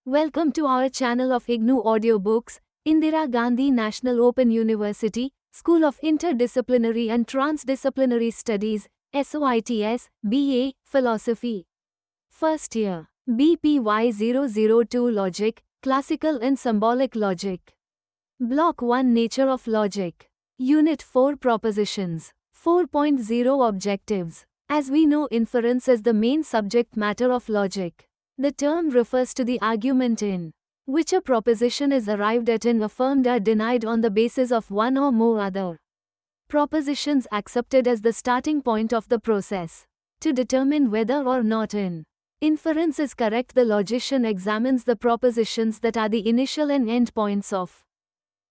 Welcome to our channel of IGNOU Audiobooks, Indira Gandhi National Open University, School of Interdisciplinary and Transdisciplinary Studies, SOITS, BA, Philosophy. First year, BPY 002 Logic, Classical and Symbolic Logic. Block 1 Nature of Logic. Unit 4 Propositions. 4.0 Objectives. As we know, inference is the main subject matter of logic. The term refers to the argument in which a proposition is arrived at and affirmed or denied on the basis of one or more other propositions accepted as the starting point of the process. To determine whether or not an inference is correct, the logician examines the propositions that are the initial and end points of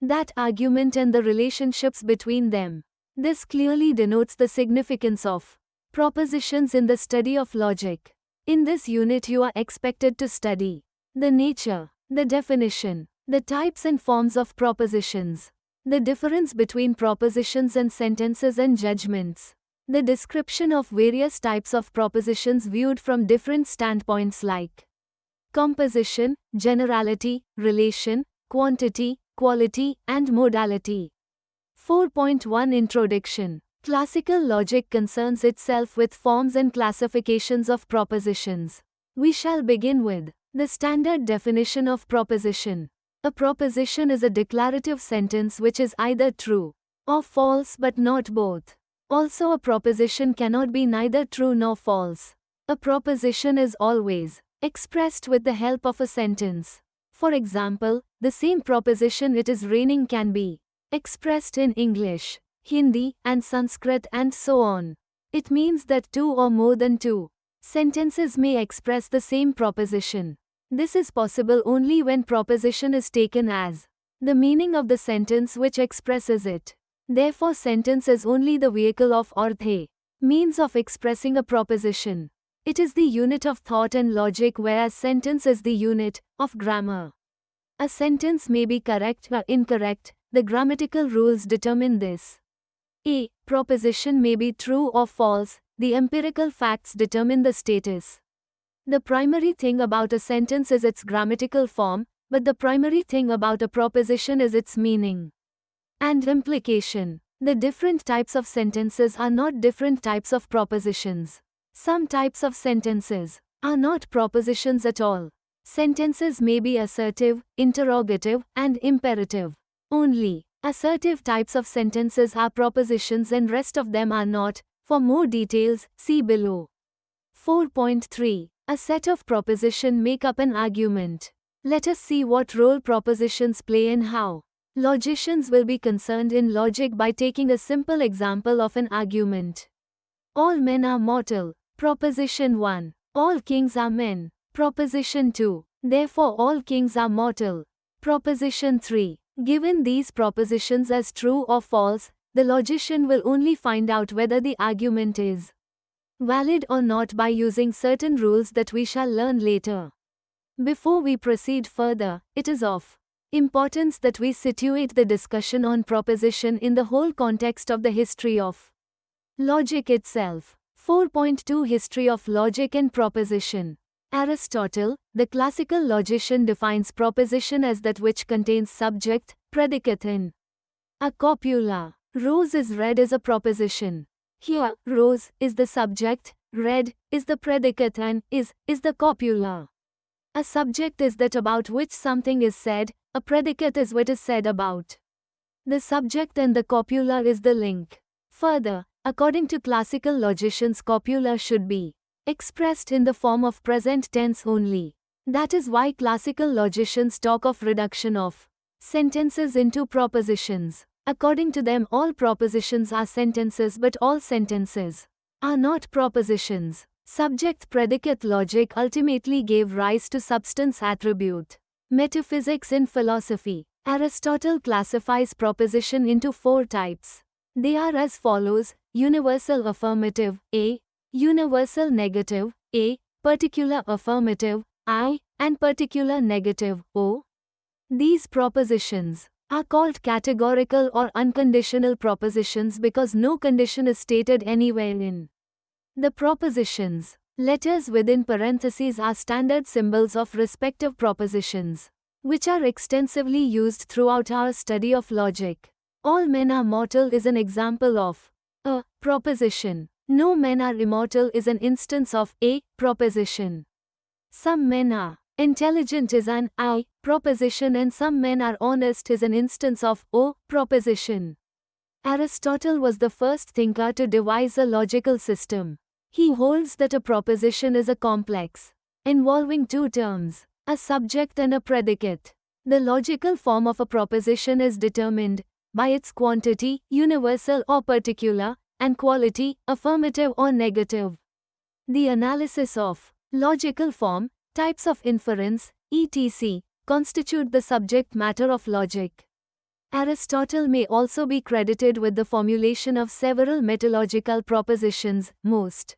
that argument and the relationships between them. This clearly denotes the significance of propositions in the study of logic. In this unit, you are expected to study the nature, the definition, the types and forms of propositions, the difference between propositions and sentences and judgments, the description of various types of propositions viewed from different standpoints like composition, generality, relation, quantity, quality, and modality. 4.1 Introduction. Classical logic concerns itself with forms and classifications of propositions. We shall begin with the standard definition of proposition. A proposition is a declarative sentence which is either true or false but not both. Also, a proposition cannot be neither true nor false. A proposition is always expressed with the help of a sentence. For example, the same proposition "it is raining" can be expressed in English, Hindi, and Sanskrit, and so on. It means that two or more than two sentences may express the same proposition. This is possible only when proposition is taken as the meaning of the sentence which expresses it. Therefore, sentence is only the vehicle of arthe, means of expressing a proposition. It is the unit of thought and logic, whereas sentence is the unit of grammar. A sentence may be correct or incorrect. The grammatical rules determine this. A proposition may be true or false. The empirical facts determine the status. The primary thing about a sentence is its grammatical form, but the primary thing about a proposition is its meaning and implication. The different types of sentences are not different types of propositions. Some types of sentences are not propositions at all. Sentences may be assertive, interrogative, and imperative. Only assertive types of sentences are propositions and rest of them are not. For more details, see below. 4.3. A set of proposition make up an argument. Let us see what role propositions play and how logicians will be concerned in logic by taking a simple example of an argument. All men are mortal. Proposition 1. All kings are men. Proposition 2. Therefore all kings are mortal. Proposition 3. Given these propositions as true or false, the logician will only find out whether the argument is valid or not by using certain rules that we shall learn later. Before we proceed further, it is of importance that we situate the discussion on proposition in the whole context of the history of logic itself. 4.2 History of logic and proposition. Aristotle, the classical logician, defines proposition as that which contains subject, predicate in a copula. Rose is red is a proposition. Here, rose is the subject, red is the predicate, and is the copula. A subject is that about which something is said, a predicate is what is said about the subject, and the copula is the link. Further, according to classical logicians, copula should be expressed in the form of present tense only. That is why classical logicians talk of reduction of sentences into propositions. According to them, all propositions are sentences, but all sentences are not propositions. Subject-predicate logic ultimately gave rise to substance-attribute metaphysics in philosophy. Aristotle classifies proposition into four types. They are as follows: universal affirmative, A; universal negative, A; particular affirmative, I; and particular negative, O. These propositions are called categorical or unconditional propositions because no condition is stated anywhere in the propositions. Letters within parentheses are standard symbols of respective propositions, which are extensively used throughout our study of logic. All men are mortal is an example of a proposition. No men are immortal is an instance of a proposition. Some men are intelligent is an I proposition, and some men are honest is an instance of O proposition. Aristotle was the first thinker to devise a logical system. He holds that a proposition is a complex, involving two terms, a subject and a predicate. The logical form of a proposition is determined by its quantity, universal or particular, and quality, affirmative or negative. The analysis of logical form, types of inference, etc., constitute the subject matter of logic. Aristotle may also be credited with the formulation of several metalogical propositions, most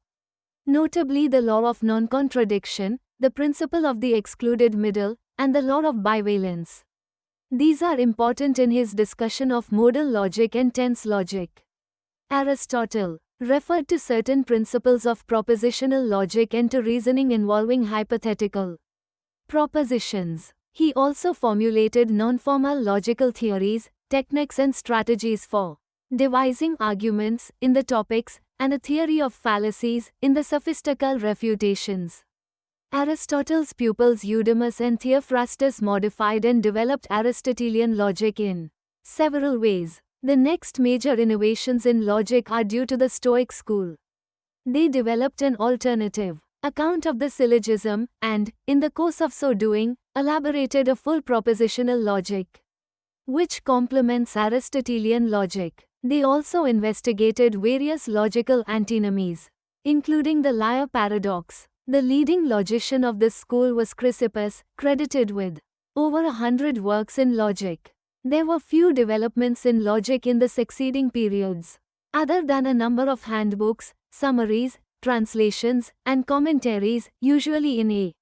notably the law of non-contradiction, the principle of the excluded middle, and the law of bivalence. These are important in his discussion of modal logic and tense logic. Aristotle referred to certain principles of propositional logic and to reasoning involving hypothetical propositions. He also formulated non-formal logical theories, techniques and strategies for devising arguments in the topics, and a theory of fallacies in the sophistical refutations. Aristotle's pupils Eudemus and Theophrastus modified and developed Aristotelian logic in several ways. The next major innovations in logic are due to the Stoic school. They developed an alternative account of the syllogism and, in the course of so doing, elaborated a full propositional logic, which complements Aristotelian logic. They also investigated various logical antinomies, including the liar paradox. The leading logician of this school was Chrysippus, credited with over 100 works in logic. There were few developments in logic in the succeeding periods, other than a number of handbooks, summaries, translations, and commentaries, usually in a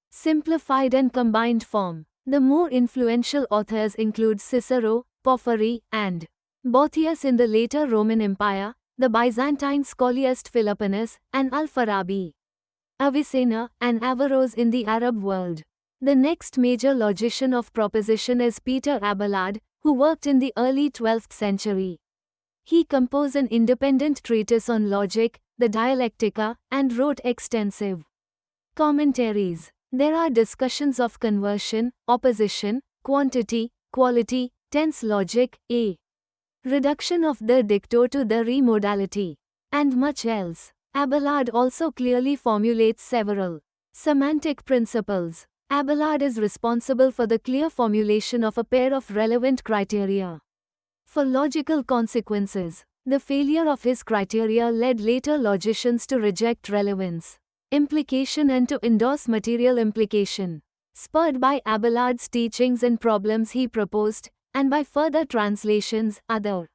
simplified and combined form. The more influential authors include Cicero, Porphyry, and Boethius in the later Roman Empire, the Byzantine scholiast Philoponus, and Al-Farabi, Avicenna, and Averroes in the Arab world. The next major logician of proposition is Peter Abelard, who worked in the early 12th century. He composed an independent treatise on logic, the Dialectica, and wrote extensive commentaries. There are discussions of conversion, opposition, quantity, quality, tense logic, a reduction of the dicto to the remodality, and much else. Abelard also clearly formulates several semantic principles. Abelard is responsible for the clear formulation of a pair of relevant criteria for logical consequences. The failure of his criteria led later logicians to reject relevance, implication and to endorse material implication. Spurred by Abelard's teachings and problems he proposed, and by further translations, other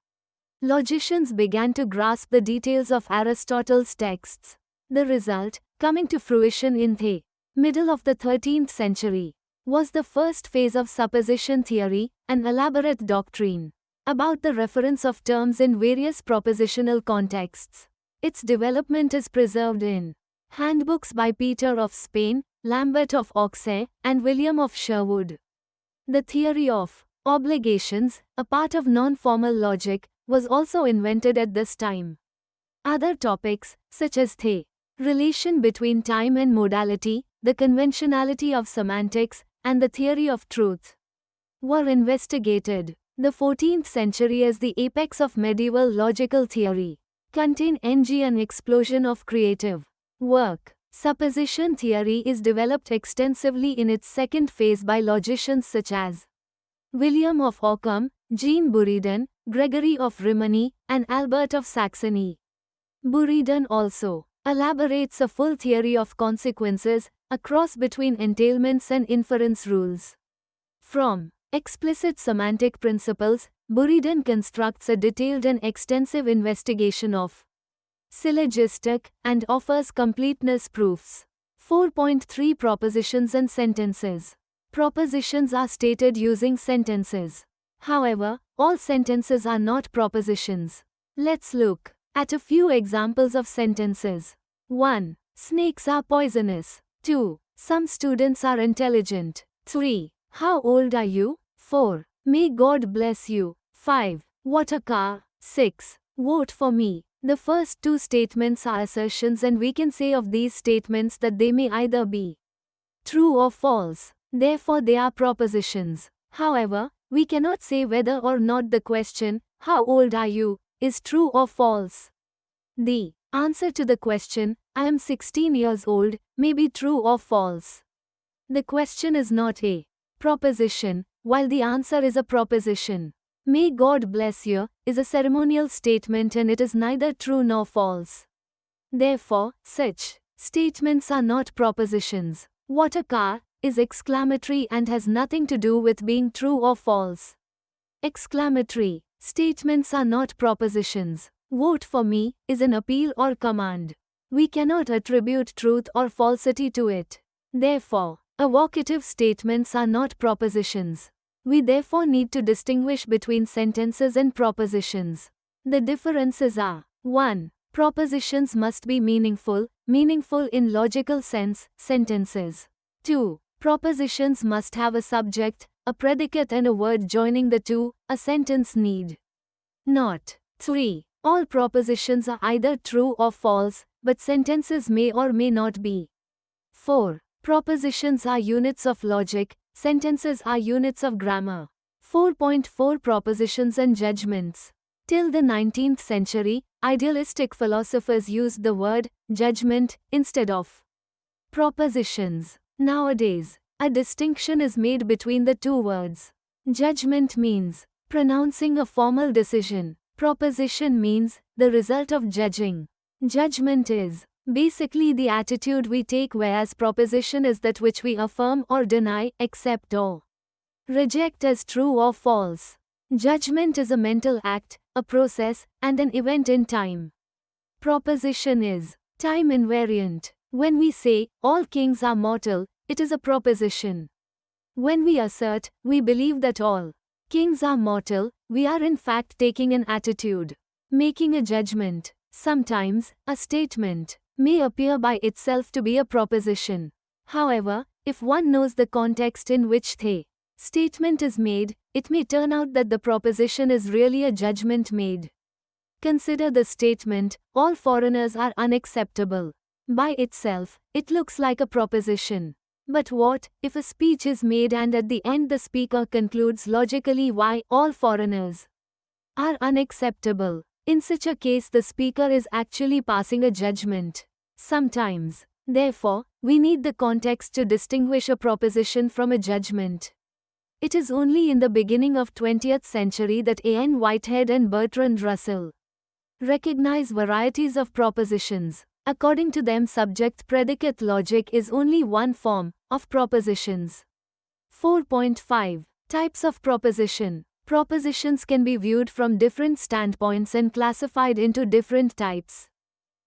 logicians began to grasp the details of Aristotle's texts. The result, coming to fruition in the middle of the 13th century, was the first phase of supposition theory, an elaborate doctrine about the reference of terms in various propositional contexts. Its development is preserved in handbooks by Peter of Spain, Lambert of Auxerre, and William of Sherwood. The theory of obligations, a part of non-formal logic, was also invented at this time. Other topics, such as the relation between time and modality, the conventionality of semantics, and the theory of truth, were investigated. The 14th century as the apex of medieval logical theory contained an explosion of creative work. Supposition theory is developed extensively in its second phase by logicians such as William of Ockham, Jean Buridan, Gregory of Rimini, and Albert of Saxony. Buridan also elaborates a full theory of consequences, a cross between entailments and inference rules. From explicit semantic principles, Buridan constructs a detailed and extensive investigation of syllogistic and offers completeness proofs. 4.3 Propositions and sentences. Propositions are stated using sentences. However, all sentences are not propositions. Let's look at a few examples of sentences. 1. Snakes are poisonous. 2. Some students are intelligent. 3. How old are you? 4. May God bless you. 5. What a car. 6. Vote for me. The first two statements are assertions, and we can say of these statements that they may either be true or false. Therefore they are propositions. However, we cannot say whether or not the question, how old are you, is true or false. The answer to the question, I am 16 years old, may be true or false. The question is not a proposition, while the answer is a proposition. May God bless you is a ceremonial statement, and it is neither true nor false. Therefore, such statements are not propositions. What a car is exclamatory and has nothing to do with being true or false. Exclamatory statements are not propositions. Vote for me is an appeal or command. We cannot attribute truth or falsity to it. Therefore, evocative statements are not propositions. We therefore need to distinguish between sentences and propositions. The differences are: 1. Propositions must be meaningful in logical sense, sentences. 2. Propositions must have a subject, a predicate and a word joining the two, a sentence need not. 3. All propositions are either true or false, but sentences may or may not be. 4. Propositions are units of logic, sentences are units of grammar. 4.4 Propositions and judgments. Till the 19th century, idealistic philosophers used the word judgment instead of propositions. Nowadays, a distinction is made between the two words. Judgment means pronouncing a formal decision. Proposition means the result of judging. Judgment is basically the attitude we take, whereas proposition is that which we affirm or deny, accept or reject as true or false. Judgment is a mental act, a process, and an event in time. Proposition is time invariant. When we say, all kings are mortal, it is a proposition. When we assert, we believe that all kings are mortal, we are in fact taking an attitude, making a judgment. Sometimes, a statement may appear by itself to be a proposition. However, if one knows the context in which the statement is made, it may turn out that the proposition is really a judgment made. Consider the statement, all foreigners are unacceptable. By itself, it looks like a proposition. But what if a speech is made and at the end the speaker concludes logically why all foreigners are unacceptable? In such a case, the speaker is actually passing a judgment. Sometimes, therefore, we need the context to distinguish a proposition from a judgment. It is only in the beginning of 20th century that A.N. Whitehead and Bertrand Russell recognize varieties of propositions. According to them, subject-predicate logic is only one form of propositions. 4.5 Types of proposition. Propositions can be viewed from different standpoints and classified into different types.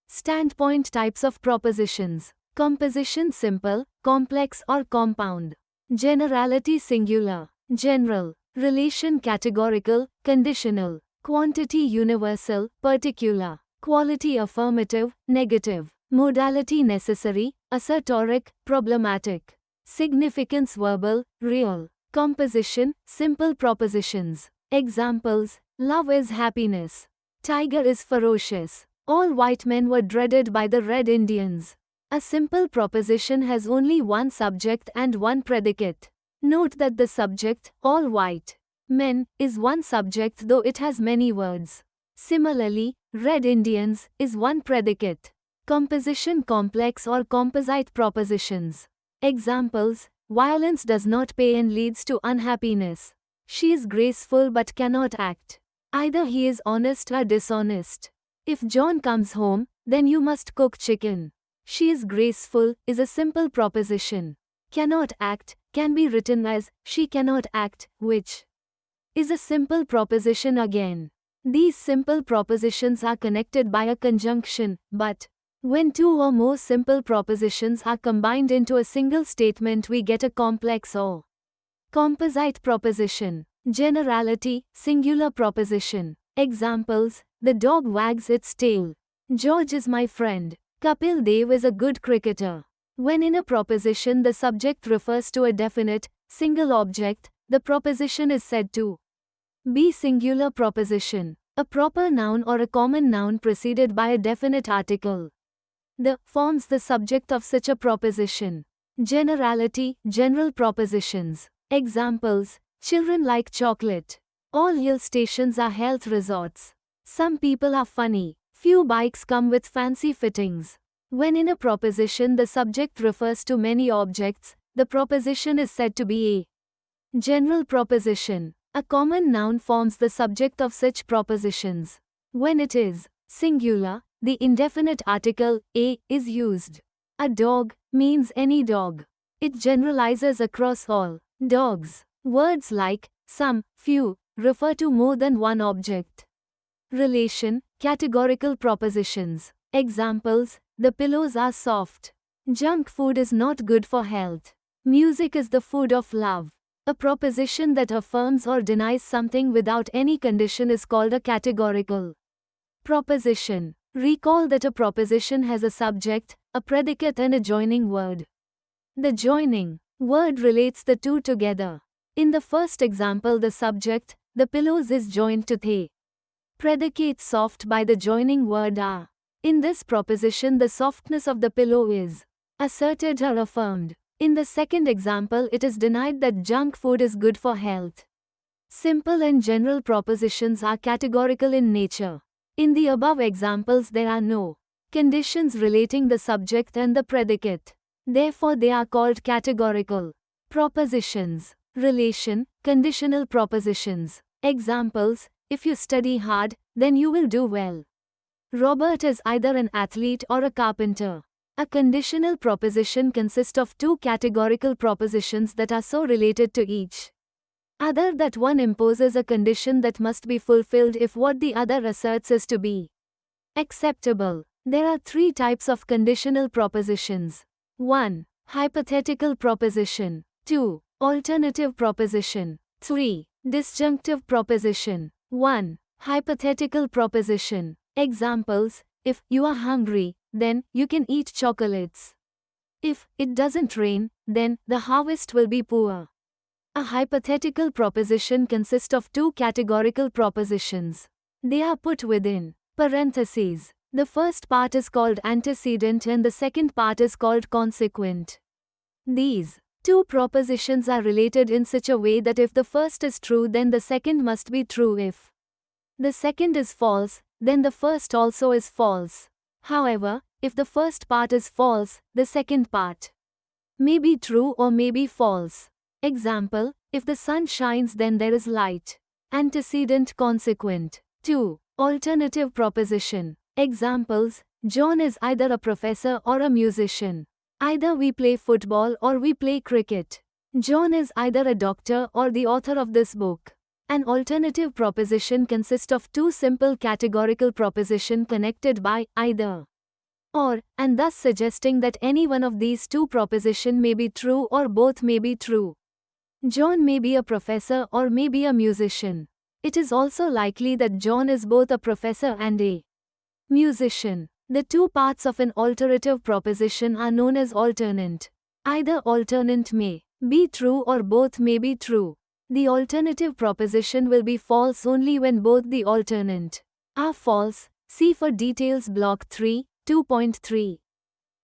Standpoint types of propositions. Composition: simple, complex or compound. Generality: singular, general. Relation: categorical, conditional. Quantity: universal, particular. Quality: affirmative, negative. Modality: necessary, assertoric, problematic. Significance: verbal, real. Composition: simple propositions. Examples: love is happiness. Tiger is ferocious. All white men were dreaded by the Red Indians. A simple proposition has only one subject and one predicate. Note that the subject, all white men, is one subject though it has many words. Similarly, Red Indians is one predicate. Composition: complex or composite propositions. Examples: violence does not pay and leads to unhappiness. She is graceful but cannot act. Either he is honest or dishonest. If John comes home, then you must cook chicken. She is graceful is a simple proposition. Cannot act can be written as she cannot act, which is a simple proposition again. These simple propositions are connected by a conjunction, but when two or more simple propositions are combined into a single statement, we get a complex or composite proposition. Generality: singular proposition. Examples: the dog wags its tail. George is my friend. Kapil Dev is a good cricketer. When in a proposition the subject refers to a definite, single object, the proposition is said to be singular proposition, a proper noun or a common noun preceded by a definite article. The forms the subject of such a proposition. Generality, general propositions. Examples: children like chocolate. All hill stations are health resorts. Some people are funny. Few bikes come with fancy fittings. When in a proposition the subject refers to many objects, the proposition is said to be a general proposition. A common noun forms the subject of such propositions. When it is singular, the indefinite article a is used. A dog means any dog. It generalizes across all dogs. Words like some, few refer to more than one object. Relation, categorical propositions. Examples: the pillows are soft. Junk food is not good for health. Music is the food of love. A proposition that affirms or denies something without any condition is called a categorical proposition. Recall that a proposition has a subject, a predicate and a joining word. The joining word relates the two together. In the first example, the subject, the pillows, is joined to the predicate soft by the joining word are. In this proposition, the softness of the pillow is asserted or affirmed. In the second example, it is denied that junk food is good for health. Simple and general propositions are categorical in nature. In the above examples, there are no conditions relating the subject and the predicate. Therefore, they are called categorical propositions. Relation, conditional propositions. Examples: if you study hard, then you will do well. Robert is either an athlete or a carpenter. A conditional proposition consists of two categorical propositions that are so related to each other that one imposes a condition that must be fulfilled if what the other asserts is to be acceptable. There are three types of conditional propositions. 1. Hypothetical proposition. 2. Alternative proposition. 3. Disjunctive proposition. 1. Hypothetical proposition. Examples: if you are hungry, then you can eat chocolates. If it doesn't rain, then the harvest will be poor. A hypothetical proposition consists of two categorical propositions. They are put within parentheses. The first part is called antecedent and the second part is called consequent. These two propositions are related in such a way that if the first is true, then the second must be true. If the second is false, then the first also is false. However, if the first part is false, the second part may be true or may be false. Example: if the sun shines, then there is light. Antecedent, consequent. 2. Alternative proposition. Examples: John is either a professor or a musician. Either we play football or we play cricket. John is either a doctor or the author of this book. An alternative proposition consists of two simple categorical propositions connected by either or, and thus suggesting that any one of these two propositions may be true or both may be true. John may be a professor or may be a musician. It is also likely that John is both a professor and a musician. The two parts of an alterative proposition are known as alternate. Either alternate may be true or both may be true. The alternative proposition will be false only when both the alternate are false. See for details block 3, 2.3.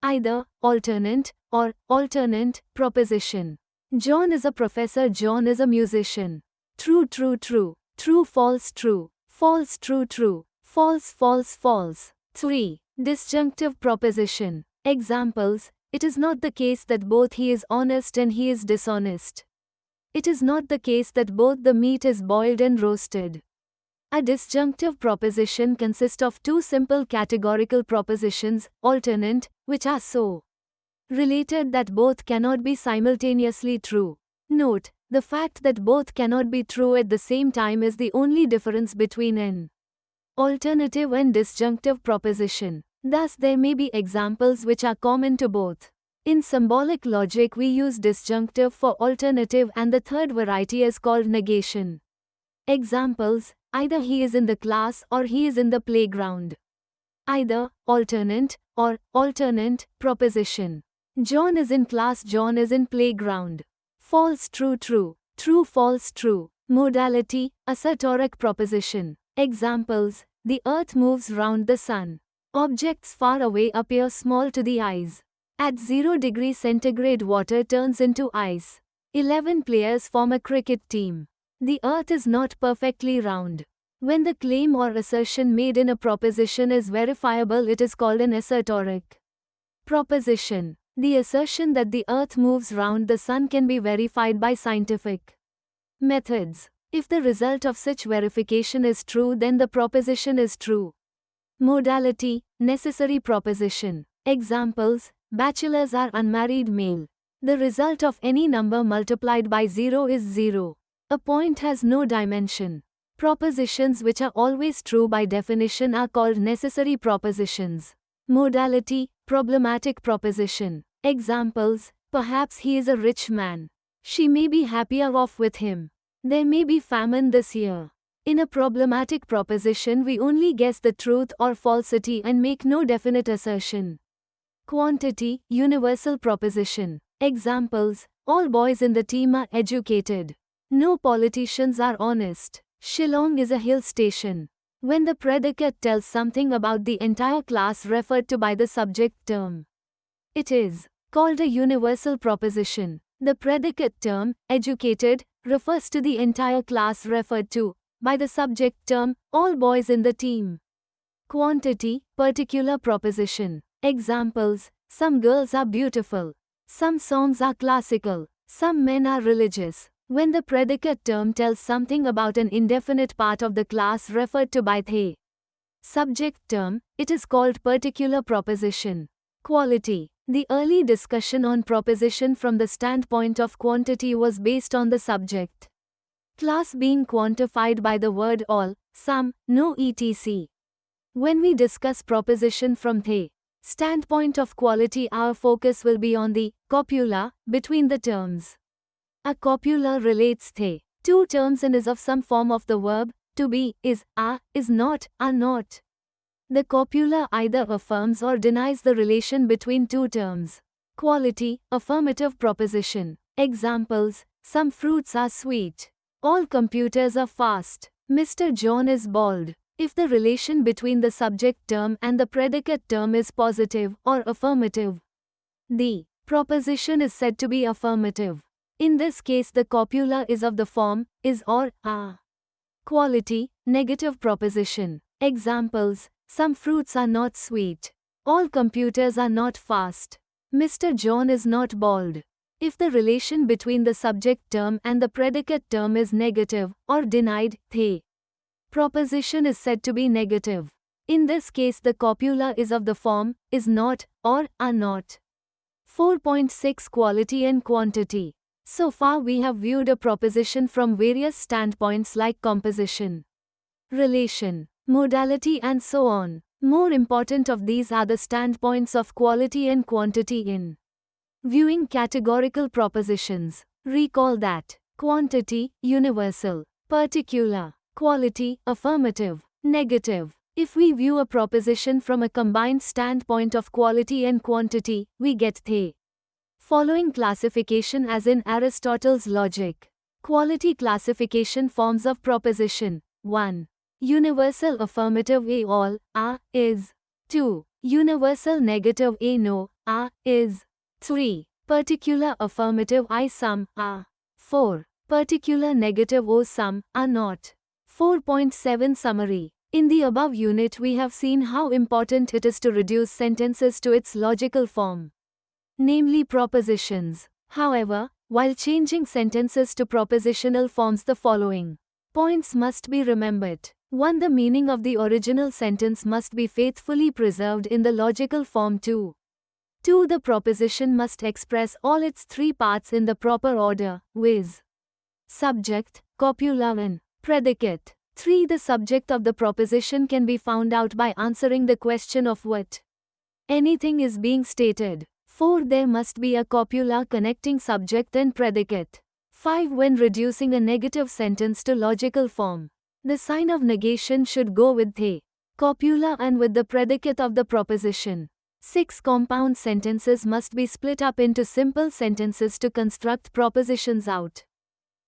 Either alternate or alternate proposition. John is a professor, John is a musician. True, true, true. True, false, true. False, true, true. False, false, false. 3. Disjunctive proposition. Examples: it is not the case that both he is honest and he is dishonest. It is not the case that both the meat is boiled and roasted. A disjunctive proposition consists of two simple categorical propositions, alternate, which are so related that both cannot be simultaneously true. Note, the fact that both cannot be true at the same time is the only difference between an alternative and disjunctive proposition. Thus, there may be examples which are common to both. In symbolic logic, we use disjunctive for alternative, and the third variety is called negation. Examples: either he is in the class or he is in the playground. either alternate or alternate proposition. John is in class, John is in playground. False, true, true. True, false, true. Modality, assertoric proposition. Examples: the earth moves round the sun. Objects far away appear small to the eyes. At 0 degrees centigrade water turns into ice. 11 players form a cricket team. The earth is not perfectly round. When the claim or assertion made in a proposition is verifiable, it is called an assertoric proposition. The assertion that the earth moves round the sun can be verified by scientific methods. If the result of such verification is true, then the proposition is true. Modality, necessary proposition. Examples: bachelors are unmarried male. The result of any number multiplied by 0 is 0. A point has no dimension. Propositions which are always true by definition are called necessary propositions. Modality, problematic proposition. Examples: perhaps he is a rich man. She may be happier off with him. There may be famine this year. In a problematic proposition, we only guess the truth or falsity and make no definite assertion. Quantity, universal proposition. Examples: all boys in the team are educated. No politicians are honest. Shillong is a hill station. When the predicate tells something about the entire class referred to by the subject term, it is called a universal proposition. The predicate term, educated, refers to the entire class referred to by the subject term, all boys in the team. Quantity, particular proposition. Examples: some girls are beautiful. Some songs are classical. Some men are religious. When the predicate term tells something about an indefinite part of the class referred to by the subject term, it is called particular proposition. Quality. The early discussion on proposition from the standpoint of quantity was based on the subject class being quantified by the word all, some, no etc. When we discuss proposition from the standpoint of quality, our focus will be on the copula between the terms. A copula relates the two terms and is of some form of the verb to be, is not, are not. The copula either affirms or denies the relation between two terms. Quality, affirmative proposition. Examples: some fruits are sweet. All computers are fast. Mr. John is bald. If the relation between the subject term and the predicate term is positive or affirmative, the proposition is said to be affirmative. In this case, the copula is of the form is or are. Quality, negative proposition. Examples: some fruits are not sweet. All computers are not fast. Mr. John is not bald. If the relation between the subject term and the predicate term is negative or denied, the proposition is said to be negative. In this case, the copula is of the form is not or are not. 4.6 Quality and quantity. So far we have viewed a proposition from various standpoints like composition, relation, modality and so on. More important of these are the standpoints of quality and quantity in viewing categorical propositions. Recall that quantity, universal; particular; quality, affirmative, negative. If we view a proposition from a combined standpoint of quality and quantity, we get the following classification as in Aristotle's logic. Quality classification: forms of proposition. 1. Universal affirmative a all, a, is. 2. Universal negative a no, a, is. 3. Particular affirmative I some, a. 4. Particular negative o some, are not. 4.7 Summary. In the above unit we have seen how important it is to reduce sentences to its logical form, namely propositions. However, while changing sentences to propositional forms, the following points must be remembered. 1. The meaning of the original sentence must be faithfully preserved in the logical form. 2. The proposition must express all its three parts in the proper order, viz. subject, copula and predicate. 3. The subject of the proposition can be found out by answering the question of what anything is being stated. 4. There must be a copula connecting subject and predicate. 5. When reducing a negative sentence to logical form, the sign of negation should go with the copula and with the predicate of the proposition. 6. Compound sentences must be split up into simple sentences to construct propositions out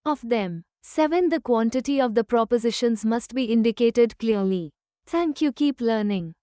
of them. 7. The quantity of the propositions must be indicated clearly. Thank you. Keep learning.